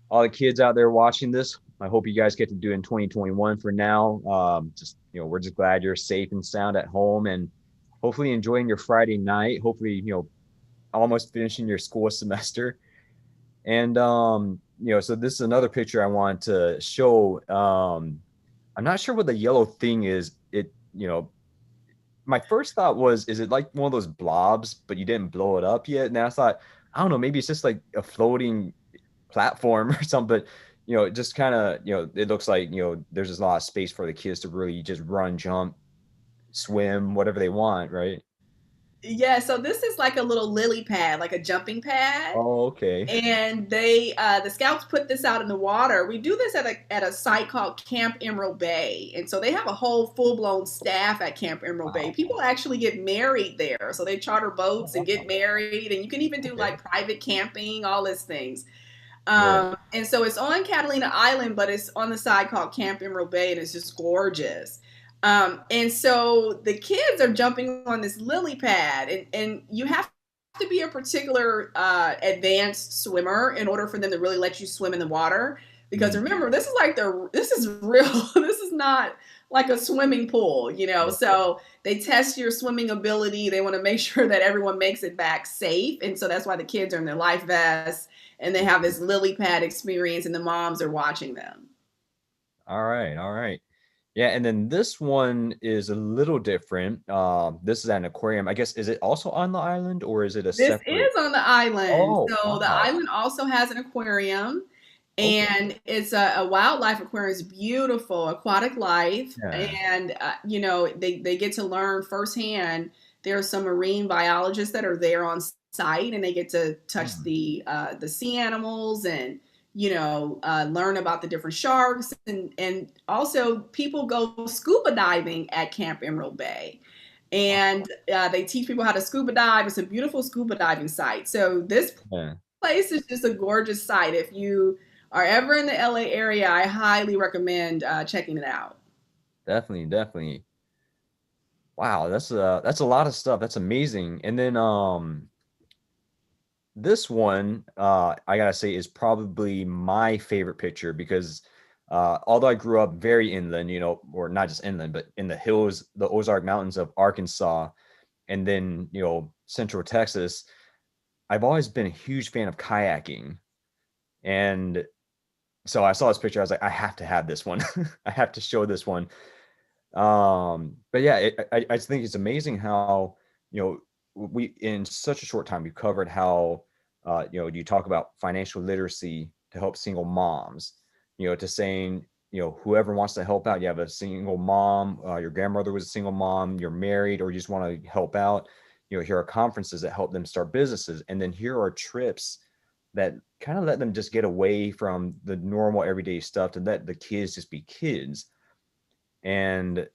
Speaker 1: all the kids out there watching this, I hope you guys get to do it in 2021 for now. Just, we're just glad you're safe and sound at home and hopefully enjoying your Friday night. Hopefully, almost finishing your school semester. And so this is another picture I want to show. I'm not sure what the yellow thing is. My first thought was, is it like one of those blobs, but you didn't blow it up yet? And I thought, I don't know, maybe it's just like a floating platform or something. But it just kind of, it looks like, there's just a lot of space for the kids to really just run, jump, swim, whatever they want, right?
Speaker 2: Yeah, so this is like a little lily pad, like a jumping pad.
Speaker 1: Oh, okay.
Speaker 2: And the scouts put this out in the water. We do this at a site called Camp Emerald Bay, and so they have a whole full blown staff at Camp Emerald Bay.
Speaker 1: Wow.
Speaker 2: People actually get married there, so they charter
Speaker 1: Oh,
Speaker 2: boats and
Speaker 1: wow.
Speaker 2: get married, and you can even do
Speaker 1: Okay.
Speaker 2: like private camping, all these things.
Speaker 1: Yeah.
Speaker 2: And so it's on Catalina Island, but it's on the side called Camp Emerald Bay, and it's just gorgeous. And so the kids are jumping on this lily pad, and you have to be a particular advanced swimmer in order for them to really let you swim in the water. Because remember, this is real. This is not like a swimming pool, So they test your swimming ability. They want to make sure that everyone makes it back safe, and so that's why the kids are in their life vests and they have this lily pad experience, and the moms are watching them.
Speaker 1: All right. All right. Yeah, and then this one is a little different. This is an aquarium. I guess, is it also on the island or is it a
Speaker 2: This
Speaker 1: separate?
Speaker 2: is on the island.
Speaker 1: Oh,
Speaker 2: So the
Speaker 1: wow.
Speaker 2: island also has an aquarium,
Speaker 1: Okay.
Speaker 2: and it's a wildlife aquarium. It's beautiful, aquatic life.
Speaker 1: Yeah.
Speaker 2: And, they get to learn firsthand. There are some marine biologists that are there on site, and they get to touch
Speaker 1: Hmm.
Speaker 2: the sea animals and, learn about the different sharks. And also, people go scuba diving at Camp Emerald Bay. And
Speaker 1: Wow.
Speaker 2: they teach people how to scuba dive. It's a beautiful scuba diving site. So this
Speaker 1: Yeah,
Speaker 2: place is just a gorgeous site. If you are ever in the LA area, I highly recommend checking it out.
Speaker 1: definitely, definitely. Wow, that's a lot of stuff. That's amazing. And then this one, I gotta say, is probably my favorite picture because although I grew up very inland, or not just inland, but in the hills, the Ozark Mountains of Arkansas, and then, Central Texas, I've always been a huge fan of kayaking. And so I saw this picture, I was like, I have to have this one. I have to show this one. But yeah, I just think it's amazing how, we in such a short time we've covered how you talk about financial literacy to help single moms, to saying, whoever wants to help out, you have a single mom, your grandmother was a single mom, you're married, or you just want to help out, here are conferences that help them start businesses. And then here are trips that kind of let them just get away from the normal everyday stuff to let the kids just be kids. And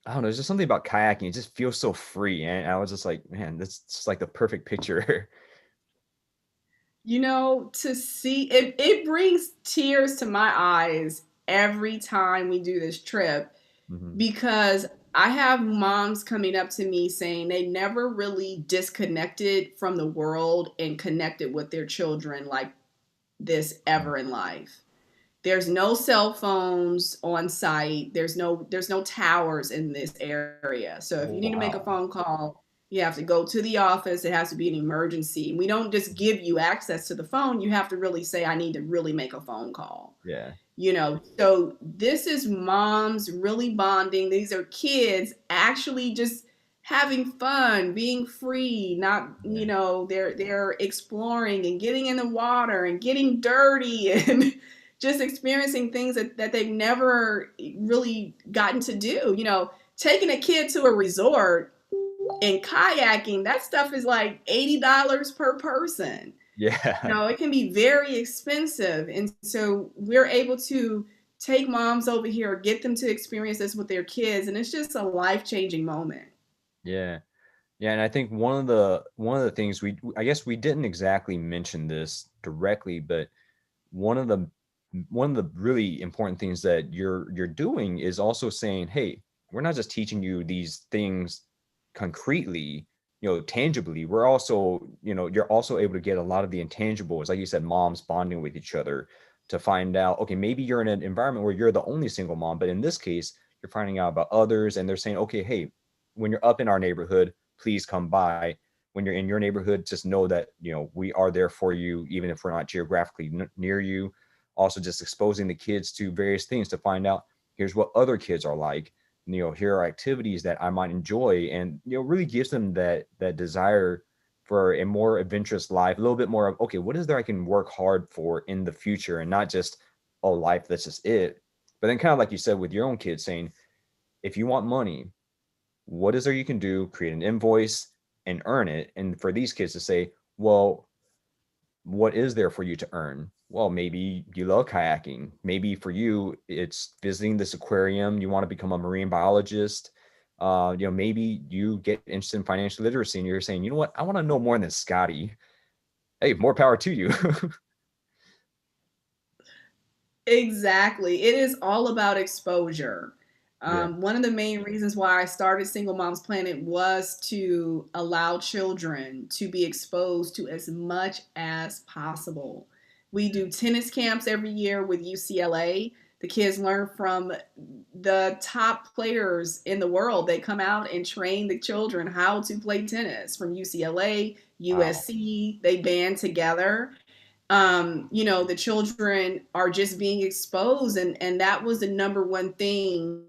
Speaker 1: I don't know, there's just something about kayaking. It just feels so free. And I was just like, man, that's just like the perfect picture.
Speaker 2: To see it, it brings tears to my eyes every time we do this trip,
Speaker 1: Hmm.
Speaker 2: because I have moms coming up to me saying they never really disconnected from the world and connected with their children like this ever in life. There's no cell phones on site. There's no towers in this area. So if
Speaker 1: Oh,
Speaker 2: you need to make a
Speaker 1: wow.
Speaker 2: phone call, you have to go to the office. It has to be an emergency. We don't just give you access to the phone. You have to really say, I need to really make a phone call.
Speaker 1: Yeah.
Speaker 2: So this is moms really bonding. These are kids actually just having fun, being free, not,
Speaker 1: Yeah.
Speaker 2: they're exploring and getting in the water and getting dirty and just experiencing things that they've never really gotten to do. Taking a kid to a resort and kayaking, that stuff is like $80 per person.
Speaker 1: Yeah.
Speaker 2: It can be very expensive. And so we're able to take moms over here, get them to experience this with their kids. And it's just a life changing moment.
Speaker 1: Yeah. Yeah, and I think one of the things I guess we didn't exactly mention this directly, but one of the one of the really important things that you're doing is also saying, hey, we're not just teaching you these things concretely, tangibly. We're also, you're also able to get a lot of the intangibles, like you said, moms bonding with each other to find out, okay, maybe you're in an environment where you're the only single mom, but in this case, you're finding out about others and they're saying, okay, hey, when you're up in our neighborhood, please come by. When you're in your neighborhood, just know that, we are there for you, even if we're not geographically near you. Also, just exposing the kids to various things to find out, here's what other kids are like. Here are activities that I might enjoy, and really gives them that desire for a more adventurous life, a little bit more of, okay, what is there I can work hard for in the future, and not just a life that's just it. But then, kind of like you said with your own kids, saying, if you want money, what is there you can do? Create an invoice and earn it. And for these kids to say, well, what is there for you to earn? Well, maybe you love kayaking. Maybe for you, it's visiting this aquarium. You want to become a marine biologist. Maybe you get interested in financial literacy and you're saying, you know what? I want to know more than Scotty. Hey, more power to you.
Speaker 2: Exactly. It is all about exposure.
Speaker 1: Yeah.
Speaker 2: One of the main reasons why I started Single Moms Planet was to allow children to be exposed to as much as possible. We do tennis camps every year with UCLA. The kids learn from the top players in the world. They come out and train the children how to play tennis from UCLA,
Speaker 1: Wow.
Speaker 2: USC. They band together. The children are just being exposed, and that was the number one thing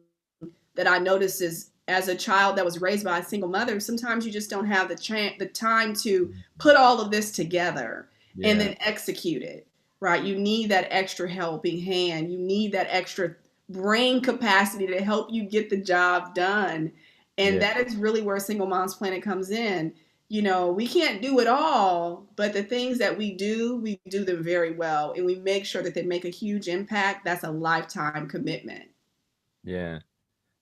Speaker 2: that I noticed is, as a child that was raised by a single mother, sometimes you just don't have the time to put all of this together and
Speaker 1: Yeah.
Speaker 2: then execute it, right? You need that extra helping hand. You need that extra brain capacity to help you get the job done. And
Speaker 1: Yeah.
Speaker 2: that is really where Single Moms Planet comes in. We can't do it all, but the things that we do them very well, and we make sure that they make a huge impact. That's a lifetime commitment.
Speaker 1: Yeah.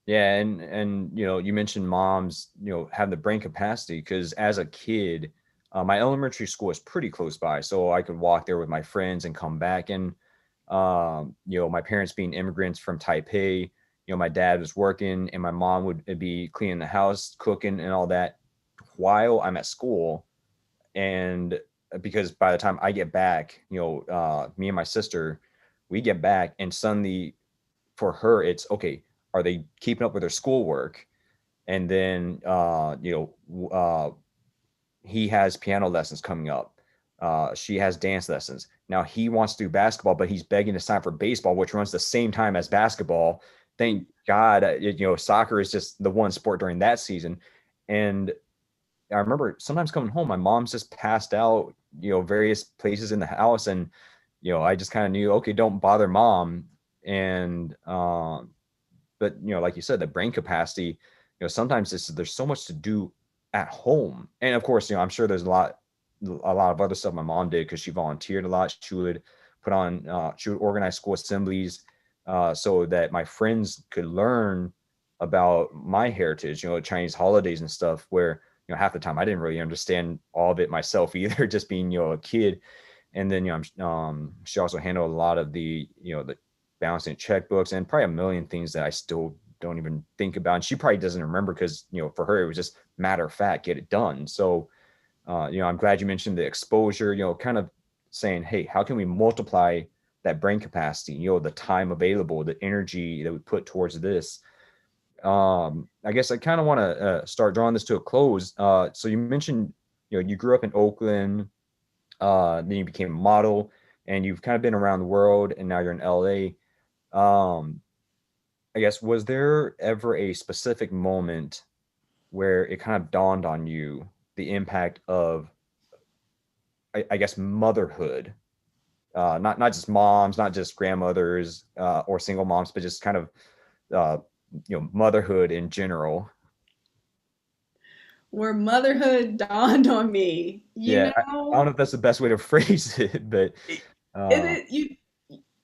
Speaker 1: Yeah, and you mentioned moms, have the brain capacity because as a kid, my elementary school is pretty close by, so I could walk there with my friends and come back. And my parents being immigrants from Taipei, my dad was working, and my mom would be cleaning the house, cooking, and all that while I'm at school. And because by the time I get back, me and my sister, we get back, and suddenly for her, it's okay. Are they keeping up with their schoolwork? And then, he has piano lessons coming up. She has dance lessons. Now he wants to do basketball, but he's begging to sign for baseball, which runs the same time as basketball. Thank God, soccer is just the one sport during that season. And I remember sometimes coming home, my mom's just passed out, various places in the house. And, I just kind of knew, okay, don't bother mom. And, but like you said, the brain capacity, sometimes there's so much to do at home. And of course, I'm sure there's a lot of other stuff my mom did because she volunteered a lot. She would organize school assemblies, so that my friends could learn about my heritage, Chinese holidays and stuff, where half the time I didn't really understand all of it myself either, just being a kid. And then she also handled a lot of the balancing checkbooks and probably a million things that I still don't even think about. And she probably doesn't remember because for her it was just matter of fact, get it done. So I'm glad you mentioned the exposure. Kind of saying, hey, how can we multiply that brain capacity? The time available, the energy that we put towards this. I guess I kind of want to start drawing this to a close. So you mentioned you grew up in Oakland. Then you became a model, and you've kind of been around the world, and now you're in LA. Um, I guess, was there ever a specific moment where it kind of dawned on you the impact of, I guess, motherhood? Not just moms, not just grandmothers, or single moms, but just kind of uh, motherhood in general.
Speaker 2: Where motherhood dawned on me,
Speaker 1: Yeah, I don't know if that's the best way to phrase it, but
Speaker 2: it,
Speaker 1: uh,
Speaker 2: it, you,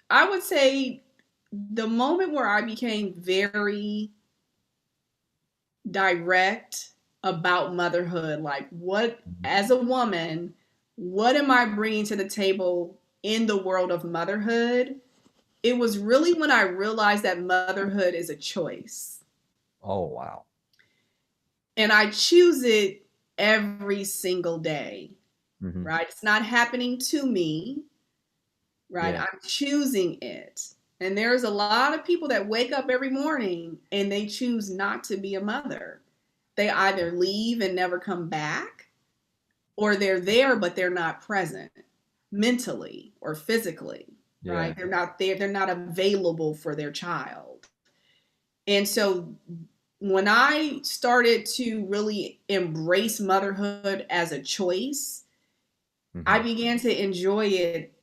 Speaker 2: I would say the moment where I became very direct about motherhood. Like, what, as a woman, what am I bringing to the table in the world of motherhood? It was really when I realized that motherhood is a choice.
Speaker 1: Oh, wow.
Speaker 2: And I choose it every single day,
Speaker 1: Mm-hmm.
Speaker 2: right? It's not happening to me, right?
Speaker 1: Yeah.
Speaker 2: I'm choosing it. And there's a lot of people that wake up every morning and they choose not to be a mother. They either leave and never come back, or they're there but they're not present mentally or physically,
Speaker 1: Yeah.
Speaker 2: right? They're not there, they're not available for their child. And so when I started to really embrace motherhood as a choice, I
Speaker 1: Mm-hmm.
Speaker 2: began to enjoy it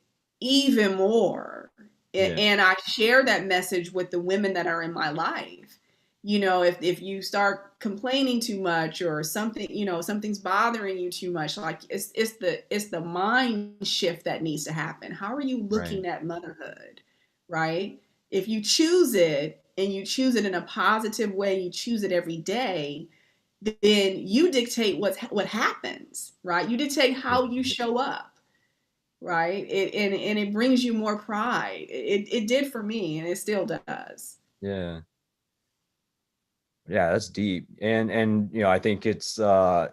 Speaker 2: even more.
Speaker 1: Yeah.
Speaker 2: And I share that message with the women that are in my life. You know, if you start complaining too much or something, you know, something's bothering you too much, like it's the mind shift that needs to happen. How are you
Speaker 1: Right.
Speaker 2: looking at motherhood, right? If you choose it and you choose it in a positive way, you choose it every day, then you dictate what happens, right? You dictate how you show up, right? And it brings you more pride. It did for me, and it still does.
Speaker 1: Yeah. Yeah, that's deep. And I think it's that's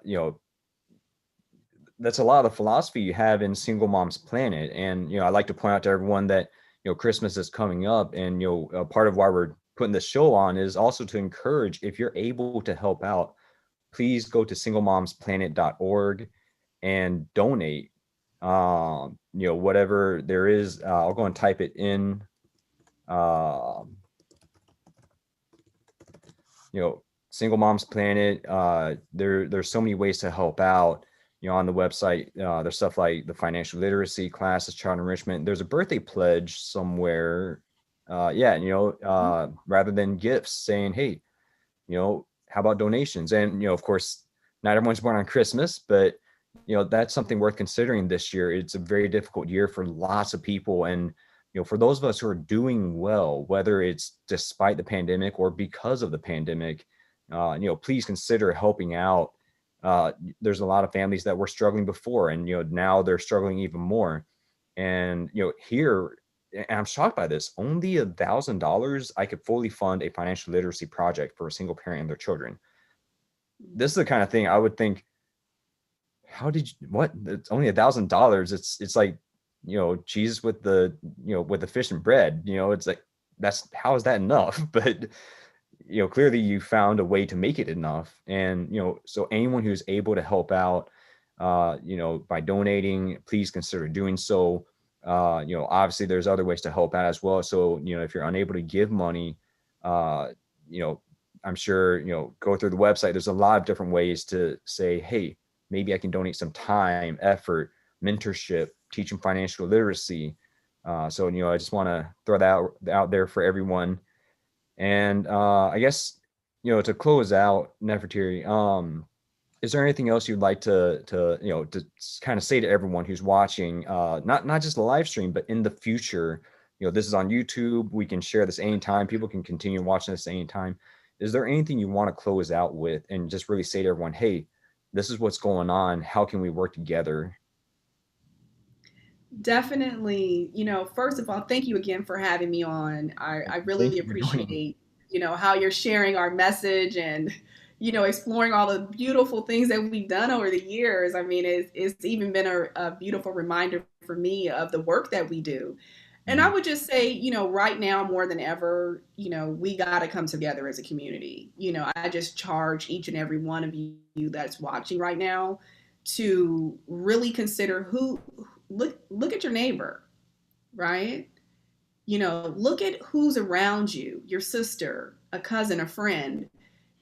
Speaker 1: a lot of the philosophy you have in Single Moms Planet. And I like to point out to everyone that Christmas is coming up, and part of why we're putting this show on is also to encourage, if you're able to help out, please go to singlemomsplanet.org and donate. Whatever there is, I'll go and type it in. Um, Single Moms Planet. There's so many ways to help out. On the website, there's stuff like the financial literacy classes, child enrichment. There's a birthday pledge somewhere. Rather than gifts, saying, hey, how about donations? And of course, not everyone's born on Christmas, but that's something worth considering this year. It's a very difficult year for lots of people, and for those of us who are doing well, whether it's despite the pandemic or because of the pandemic, please consider helping out. There's a lot of families that were struggling before, and now they're struggling even more. And here, and I'm shocked by this, only $1,000 I could fully fund a financial literacy project for a single parent and their children. This is the kind of thing I would think, how did you, what? It's only $1,000. It's like, Jesus with the fish and bread. It's like, that's, how is that enough? But clearly you found a way to make it enough. And so anyone who's able to help out, by donating, please consider doing so. Obviously there's other ways to help out as well. So if you're unable to give money, uh, you know, I'm sure go through the website. There's a lot of different ways to say, hey, maybe I can donate some time, effort, mentorship, teaching financial literacy. So I just want to throw that out there for everyone. And I guess to close out, Nefertiri, is there anything else you'd like to kind of say to everyone who's watching, not just the live stream, but in the future? This is on YouTube. We can share this anytime. People can continue watching this anytime. Is there anything you want to close out with and just really say to everyone, hey, this is what's going on. How can we work together?
Speaker 2: Definitely, first of all, thank you again for having me on. I
Speaker 1: Thank
Speaker 2: really
Speaker 1: you for joining.
Speaker 2: appreciate, how you're sharing our message and, exploring all the beautiful things that we've done over the years. I mean, it's even been a beautiful reminder for me of the work that we do. And I
Speaker 1: Mhm.
Speaker 2: would just say, right now more than ever, we got to come together as a community. I just charge each and every one of you that's watching right now to really consider who look at your neighbor, right? Look at who's around you, your sister, a cousin, a friend,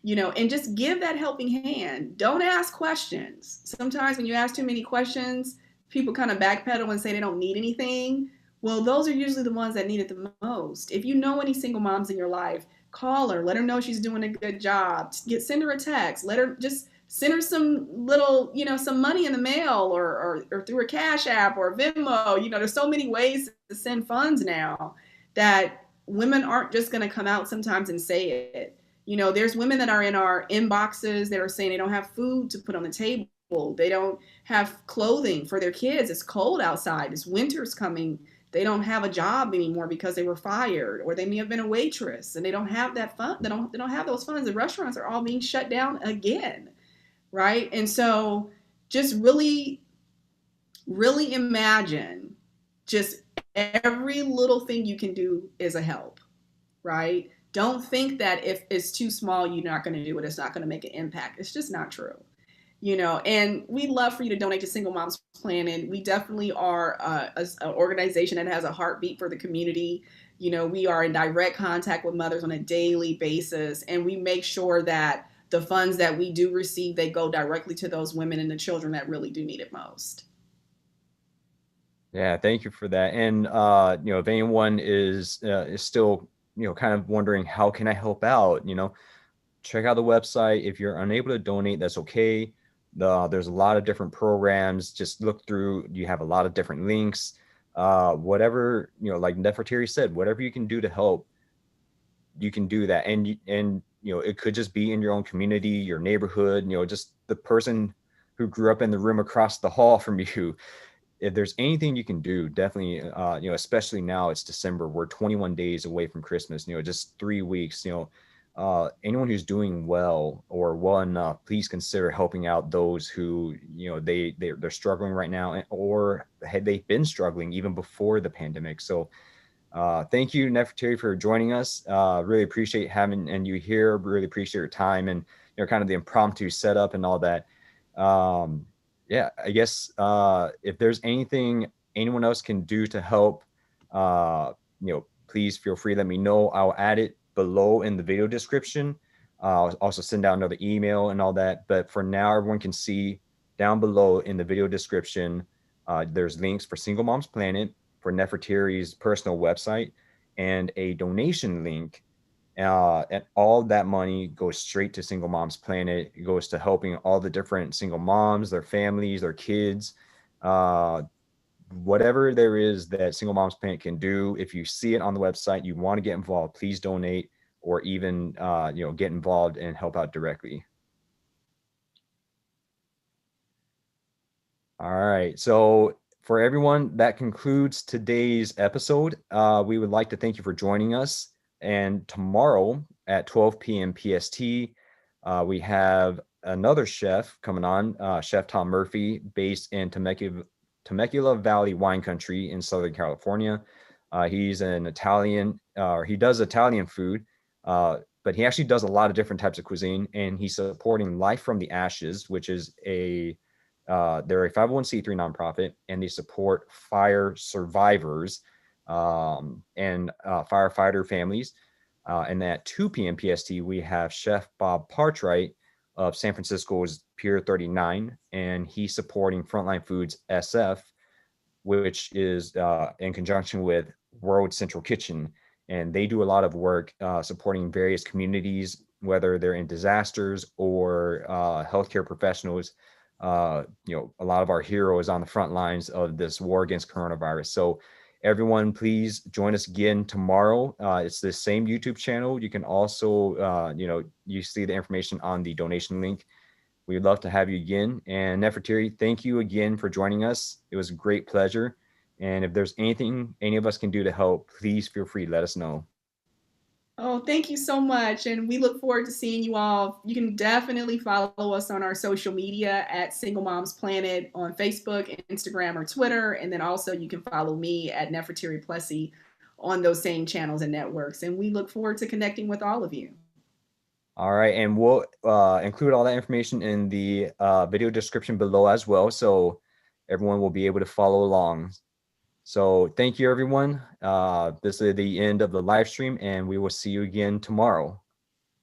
Speaker 2: and just give that helping hand. Don't ask questions. Sometimes when you ask too many questions, people kind of backpedal and say they don't need anything. Well, those are usually the ones that need it the most. If you know any single moms in your life, call her, let her know she's doing a good job. Send her a text, let her just send her some little, some money in the mail or through a Cash App or Venmo. There's so many ways to send funds now that women aren't just going to come out sometimes and say it. You know, there's women that are in our inboxes that are saying they don't have food to put on the table. They don't have clothing for their kids. It's cold outside. It's winter's coming. They don't have a job anymore because they were fired, or they may have been a waitress and they don't have that fund. They don't have those funds. The restaurants are all being shut down again, right? And so just really imagine just every little thing you can do is a help, right? Don't think that if it's too small, you're not going to do it. It's not going to make an impact. It's just not true. You know, and we'd love for you to donate to Single Moms Planet. We definitely are an organization that has a heartbeat for the community. You know, we are in direct contact with mothers on a daily basis, and we make sure that the funds that we do receive, they go directly to those women and the children that really do need it most.
Speaker 1: Yeah, thank you for that. And if anyone is still, kind of wondering how can I help out, check out the website. If you're unable to donate, that's okay. There's a lot of different programs. Just look through. You have a lot of different links. Whatever, like Neferteri said, whatever you can do to help, you can do that. And it could just be in your own community, your neighborhood, just the person who grew up in the room across the hall from you. If there's anything you can do, definitely, especially now it's December, we're 21 days away from Christmas, just 3 weeks, anyone who's doing well or well enough, please consider helping out those who, they're struggling right now, or had they been struggling even before the pandemic. So thank you, Neferteri, for joining us. Really appreciate having you here. Really appreciate your time and kind of the impromptu setup and all that. Yeah, I guess if there's anything anyone else can do to help, please feel free. Let me know. I'll add it below in the video description. I'll also send out another email and all that. But for now, everyone can see down below in the video description. There's links for Single Moms Planet, for Nefertari's personal website, and a donation link. And all that money goes straight to Single Moms Planet. It goes to helping all the different single moms, their families, their kids, whatever there is that Single Moms Planet can do. If you see it on the website, you want to get involved, please donate, or even get involved and help out directly. All right, so for everyone, that concludes today's episode. We would like to thank you for joining us. And tomorrow at 12 p.m. PST, we have another chef coming on, Chef Tom Murphy, based in Temecula Valley wine country in Southern California. He's an Italian, he does Italian food, but he actually does a lot of different types of cuisine, and he's supporting Life from the Ashes, which is they're a 501c3 nonprofit, and they support fire survivors and firefighter families. And at 2 p.m. PST, we have Chef Bob Partwright of San Francisco's Pier 39, and he's supporting Frontline Foods SF, which is in conjunction with World Central Kitchen. And they do a lot of work supporting various communities, whether they're in disasters or healthcare professionals. A lot of our heroes on the front lines of this war against coronavirus. So everyone, please join us again tomorrow. It's the same YouTube channel. You can also, you see the information on the donation link. We'd love to have you again. And Neferteri, thank you again for joining us. It was a great pleasure. And if there's anything any of us can do to help, please feel free to let us know.
Speaker 2: Oh, thank you so much. And we look forward to seeing you all. You can definitely follow us on our social media at Single Moms Planet on Facebook, Instagram, or Twitter. And then also you can follow me at Neferteri Plessy on those same channels and networks. And we look forward to connecting with all of you.
Speaker 1: All right. And we'll include all that information in the video description below as well, so everyone will be able to follow along. So thank you, everyone. This is the end of the live stream, and we will see you again tomorrow.